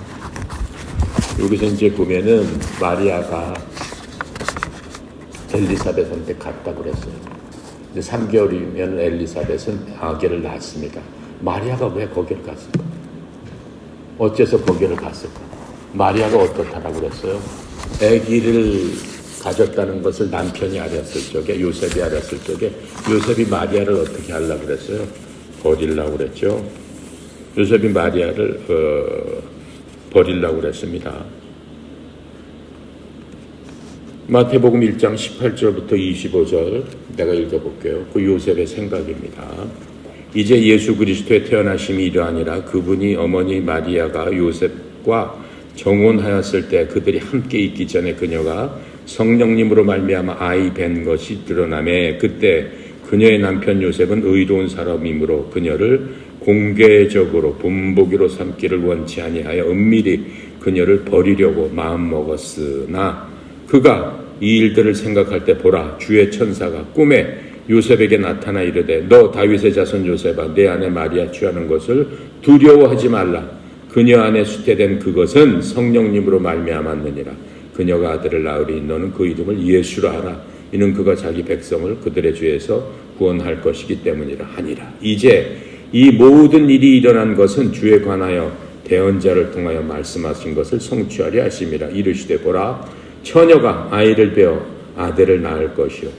여기서 이제 보면은 마리아가 엘리사벳한테 갔다고 그랬어요. 이제 3개월이면 엘리사벳은 아기를 낳았습니다. 마리아가 왜 거기를 갔을까? 어째서 거기를 갔을까? 마리아가 어떻다라고 그랬어요? 아기를 가졌다는 것을 남편이 알았을 적에, 요셉이 알았을 적에 요셉이 마리아를 어떻게 하려고 그랬어요? 버리려고 그랬죠. 요셉이 마리아를 버리려고 그랬습니다. 마태복음 1장 18절부터 25절 내가 읽어볼게요. 그 요셉의 생각입니다. 이제 예수 그리스도의 태어나심이 이러하니라. 그분이 어머니 마리아가 요셉과 정혼하였을 때 그들이 함께 있기 전에 그녀가 성령님으로 말미암아 아이 뵌 것이 드러나매 그때 그녀의 남편 요셉은 의로운 사람이므로 그녀를 공개적으로 본보기로 삼기를 원치 아니하여 은밀히 그녀를 버리려고 마음먹었으나 그가 이 일들을 생각할 때 보라 주의 천사가 꿈에 요셉에게 나타나 이르되 너 다윗의 자손 요셉아 내 아내 마리아 취하는 것을 두려워하지 말라 그녀 안에 수태된 그것은 성령님으로 말미암았느니라 그녀가 아들을 낳으리 너는 그 이름을 예수라 하라 이는 그가 자기 백성을 그들의 죄에서 구원할 것이기 때문이라 하니라. 이제 이 모든 일이 일어난 것은 주에 관하여 대언자를 통하여 말씀하신 것을 성취하려 하심이라. 이르시되 보라 처녀가 아이를 베어 아들을 낳을 것이요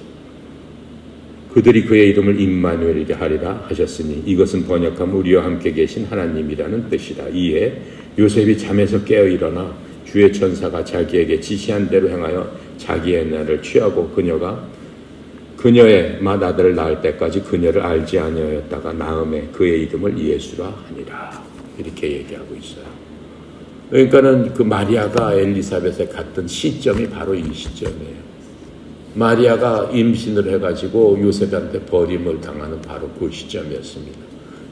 그들이 그의 이름을 임마누엘이게 하리라 하셨으니 이것은 번역하면 우리와 함께 계신 하나님이라는 뜻이라. 이에 요셉이 잠에서 깨어 일어나 주의 천사가 자기에게 지시한 대로 행하여 자기의 날을 취하고 그녀가 그녀의 맏아들을 낳을 때까지 그녀를 알지 아니하였다가 낳음에 그의 이름을 예수라 하니라. 이렇게 얘기하고 있어요. 그러니까는 그 마리아가 엘리사벳에 갔던 시점이 바로 이 시점이에요. 마리아가 임신을 해가지고 요셉한테 버림을 당하는 바로 그 시점이었습니다.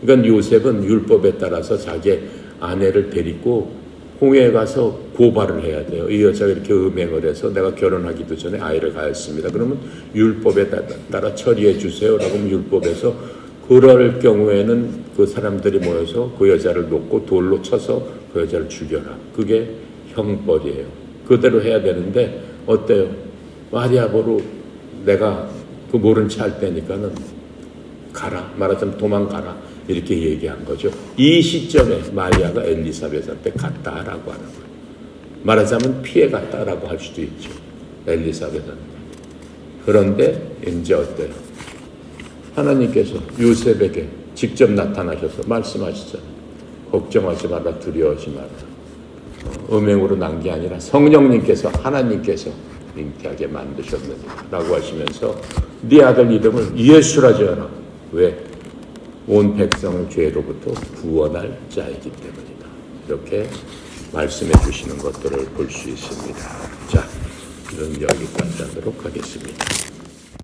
그러니까 요셉은 율법에 따라서 자기 아내를 데리고 홍해에 가서 고발을 해야 돼요. 이 여자가 이렇게 음행을 해서 내가 결혼하기도 전에 아이를 가졌습니다. 그러면 율법에 따라 처리해 주세요. 라고 하면 율법에서 그럴 경우에는 그 사람들이 모여서 그 여자를 놓고 돌로 쳐서 그 여자를 죽여라. 그게 형벌이에요. 그대로 해야 되는데 어때요? 마리아 보러 내가 그 모른 체 할 때니까는 가라. 말하자면 도망가라. 이렇게 얘기한 거죠. 이 시점에 마리아가 엘리사벳한테 갔다라고 하는 거예요. 말하자면 피해갔다라고 할 수도 있죠. 엘리사벳한테. 그런데 이제 어때요? 하나님께서 요셉에게 직접 나타나셔서 말씀하시잖아요. 걱정하지 마라, 두려워하지 마라. 음행으로 난 게 아니라 성령님께서 하나님께서 잉태하게 만드셨느니라 라고 하시면서 네 아들 이름을 예수라 지어라. 왜? 온 백성을 죄로부터 구원할 자이기 때문이다. 이렇게 말씀해 주시는 것들을 볼 수 있습니다. 자, 이런 여기까지 하도록 하겠습니다.